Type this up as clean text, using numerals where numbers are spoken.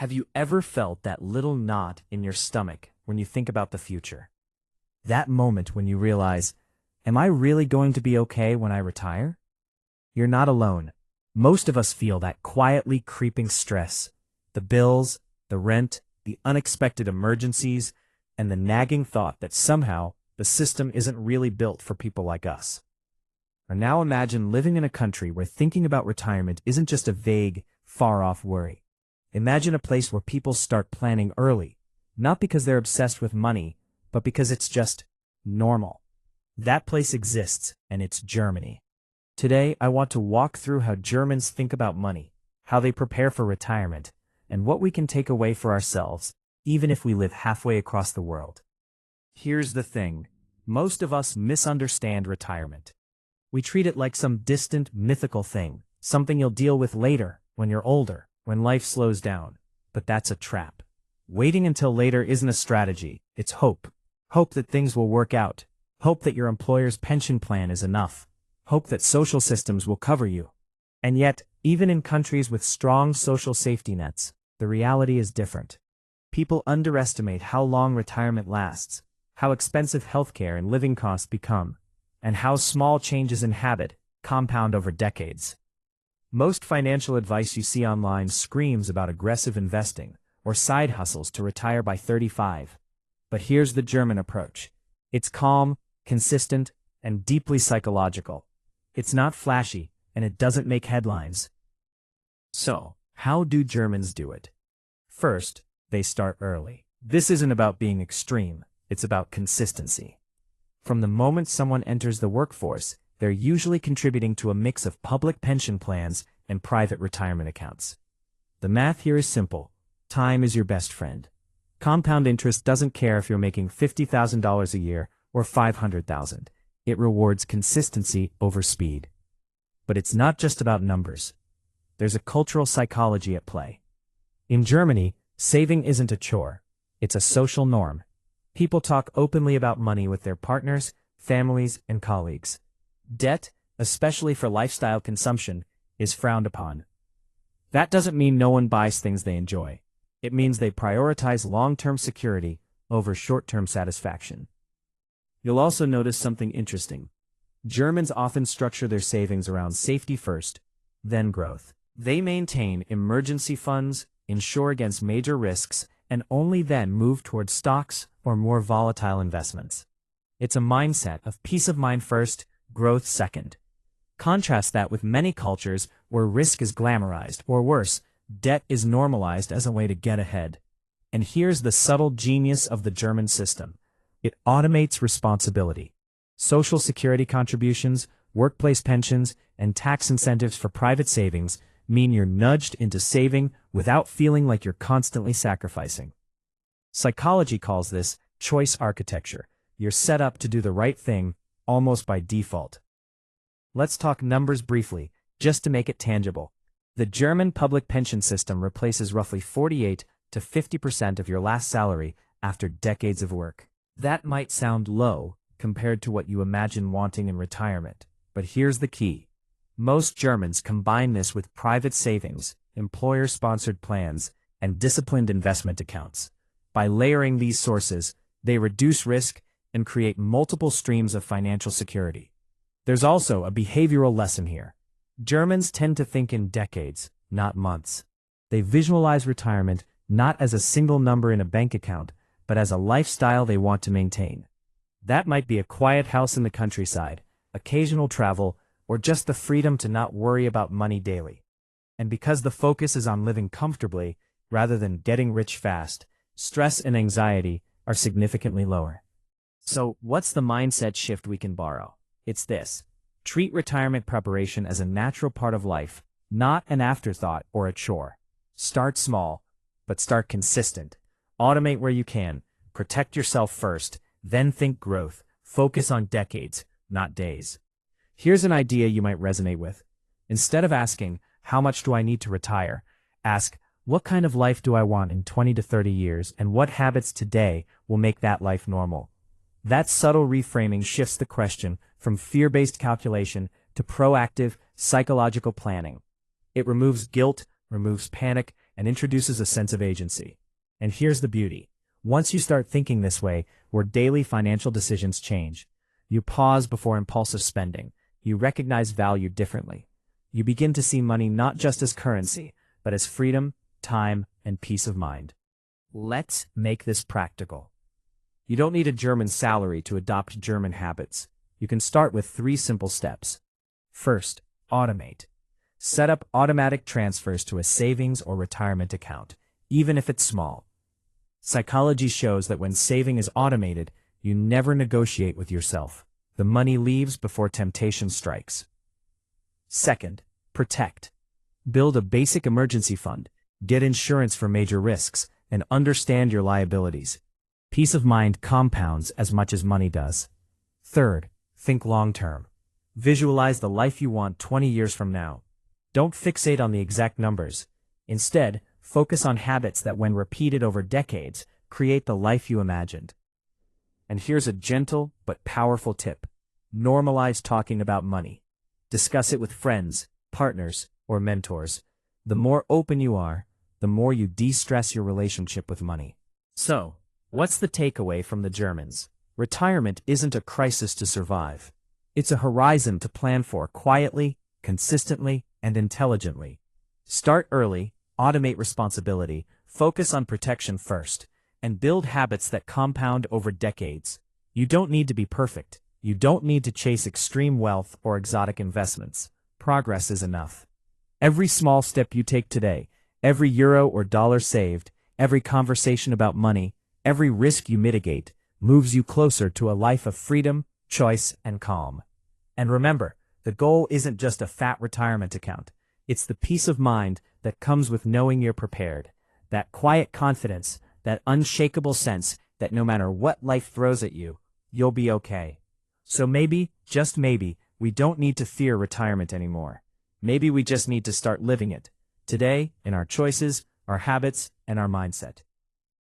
Have you ever felt that little knot in your stomach when you think about the future? That moment when you realize, am I really going to be okay when I retire? You're not alone. Most of us feel that quietly creeping stress. The bills, the rent, the unexpected emergencies, and the nagging thought that somehow the system isn't really built for people like us. Or now imagine living in a country where thinking about retirement isn't just a vague, far-off worry. Imagine a place where people start planning early, not because they're obsessed with money, but because it's just normal. That place exists, and it's Germany. Today, I want to walk through how Germans think about money, how they prepare for retirement, and what we can take away for ourselves, even if we live halfway across the world. Here's the thing. Most of us misunderstand retirement. We treat it like some distant, mythical thing, something you'll deal with later, when you're older, when life slows down. But that's a trap. Waiting until later isn't a strategy, it's hope. Hope that things will work out. Hope that your employer's pension plan is enough. Hope that social systems will cover you. And yet, even in countries with strong social safety nets, the reality is different. People underestimate how long retirement lasts, how expensive healthcare and living costs become, and how small changes in habit compound over decades. Most financial advice you see online screams about aggressive investing or side hustles to retire by 35. But here's the German approach. It's calm, consistent, and deeply psychological. It's not flashy, and it doesn't make headlines. So, how do Germans do it? First, they start early. This isn't about being extreme, it's about consistency. From the moment someone enters the workforce, they're usually contributing to a mix of public pension plans and private retirement accounts. The math here is simple. Time is your best friend. Compound interest doesn't care if you're making $50,000 a year or $500,000. It rewards consistency over speed. But it's not just about numbers. There's a cultural psychology at play. In Germany, saving isn't a chore. It's a social norm. People talk openly about money with their partners, families, and colleagues. Debt, especially for lifestyle consumption, is frowned upon. That doesn't mean no one buys things they enjoy. It means they prioritize long-term security over short-term satisfaction. You'll also notice something interesting. Germans often structure their savings around safety first, then growth. They maintain emergency funds, insure against major risks, and only then move towards stocks or more volatile investments. It's a mindset of peace of mind first, growth second. Contrast that with many cultures where risk is glamorized, or worse, debt is normalized as a way to get ahead. And here's the subtle genius of the German system. It automates responsibility. Social security contributions, workplace pensions, and tax incentives for private savings mean you're nudged into saving without feeling like you're constantly sacrificing. Psychology calls this choice architecture. You're set up to do the right thing, almost by default. Let's talk numbers briefly, just to make it tangible. The German public pension system replaces roughly 48 to 50% of your last salary after decades of work. That might sound low compared to what you imagine wanting in retirement, but here's the key. Most Germans combine this with private savings, employer-sponsored plans, and disciplined investment accounts. By layering these sources, they reduce risk and create multiple streams of financial security. There's also a behavioral lesson here. Germans tend to think in decades, not months. They visualize retirement not as a single number in a bank account, but as a lifestyle they want to maintain. That might be a quiet house in the countryside, occasional travel, or just the freedom to not worry about money daily. And because the focus is on living comfortably, rather than getting rich fast, stress and anxiety are significantly lower. So, what's the mindset shift we can borrow? It's this. Treat retirement preparation as a natural part of life, not an afterthought or a chore. Start small, but start consistent. Automate where you can. Protect yourself first, then think growth. Focus on decades, not days. Here's an idea you might resonate with. Instead of asking, how much do I need to retire? Ask, what kind of life do I want in 20 to 30 years, and what habits today will make that life normal? That subtle reframing shifts the question from fear-based calculation to proactive, psychological planning. It removes guilt, removes panic, and introduces a sense of agency. And here's the beauty. Once you start thinking this way, where daily financial decisions change, you pause before impulsive spending. You recognize value differently. You begin to see money not just as currency, but as freedom, time, and peace of mind. Let's make this practical. You don't need a German salary to adopt German habits. You can start with 3 simple steps. First, automate. Set up automatic transfers to a savings or retirement account, even if it's small. Psychology shows that when saving is automated, you never negotiate with yourself. The money leaves before temptation strikes. Second, protect. Build a basic emergency fund, get insurance for major risks, and understand your liabilities. Peace of mind compounds as much as money does. Third, think long-term. Visualize the life you want 20 years from now. Don't fixate on the exact numbers. Instead, focus on habits that, when repeated over decades, create the life you imagined. And here's a gentle but powerful tip. Normalize talking about money. Discuss it with friends, partners, or mentors. The more open you are, the more you de-stress your relationship with money. So, what's the takeaway from the Germans? Retirement isn't a crisis to survive. It's a horizon to plan for quietly, consistently, and intelligently. Start early, automate responsibility, focus on protection first, and build habits that compound over decades. You don't need to be perfect. You don't need to chase extreme wealth or exotic investments. Progress is enough. Every small step you take today, every euro or dollar saved, every conversation about money, every risk you mitigate, moves you closer to a life of freedom, choice, and calm. And remember, the goal isn't just a fat retirement account. It's the peace of mind that comes with knowing you're prepared. That quiet confidence, that unshakable sense that no matter what life throws at you, you'll be okay. So maybe, just maybe, we don't need to fear retirement anymore. Maybe we just need to start living it. Today, in our choices, our habits, and our mindset.